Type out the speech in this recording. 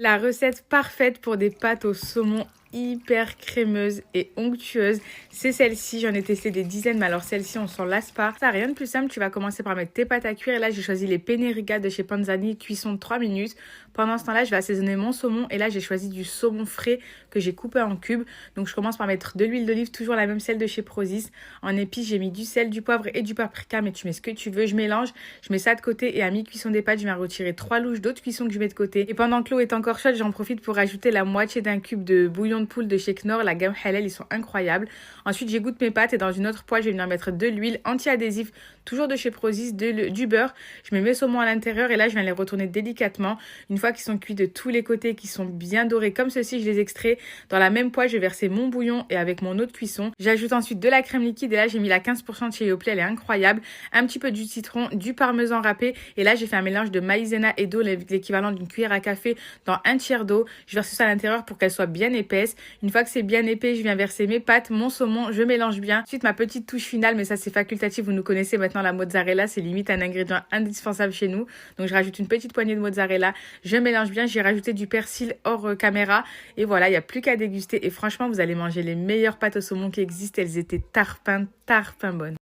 La recette parfaite pour des pâtes au saumon hyper crémeuses et onctueuses, c'est celle-ci. J'en ai testé des dizaines, mais alors celle-ci, on s'en lasse pas. Ça, rien de plus simple, tu vas commencer par mettre tes pâtes à cuire. Et là, j'ai choisi les penne riga de chez Panzani, cuisson de 3 minutes. Pendant ce temps-là, je vais assaisonner mon saumon. Et là, j'ai choisi du saumon frais que j'ai coupé en cubes. Donc, je commence par mettre de l'huile d'olive, toujours la même, celle de chez Prozis. En épices, j'ai mis du sel, du poivre et du paprika, mais tu mets ce que tu veux. Je mélange, je mets ça de côté et à mi-cuisson des pâtes, je viens retirer 3 louches d'autres cuissons que je mets de côté. Et pendant que l'eau est encore chaude, j'en profite pour ajouter la moitié d'un cube de bouillon de poule de chez Knorr. La gamme Halal, ils sont incroyables. Ensuite, j'égoutte mes pâtes et dans une autre poêle, je vais venir mettre de l'huile anti-adhésif, toujours de chez Prozis, du beurre. Je mets mes saumons à l'intérieur et là, je viens les retourner délicatement. Une fois qu'ils sont cuits de tous les côtés, qu'ils sont bien dorés comme ceci, je les extrais. Dans la même poêle, je vais verser mon bouillon et avec mon eau de cuisson. J'ajoute ensuite de la crème liquide et là, j'ai mis la 15% de chez Yoplait, elle est incroyable. Un petit peu du citron, du parmesan râpé et là, j'ai fait un mélange de maïzena et d'eau, l'équivalent d'une cuillère à café dans un tiers d'eau. Je verse ça à l'intérieur pour qu'elle soit bien épaisse. Une fois que c'est bien épais, je viens verser mes pâtes, mon saumon, je mélange bien. Ensuite, ma petite touche finale, mais ça c'est facultatif, vous nous connaissez maintenant, la mozzarella, c'est limite un ingrédient indispensable chez nous. Donc je rajoute une petite poignée de mozzarella, je mélange bien, j'ai rajouté du persil hors caméra et voilà, il n'y a plus qu'à déguster et franchement, vous allez manger les meilleures pâtes au saumon qui existent, elles étaient tarpin bonnes.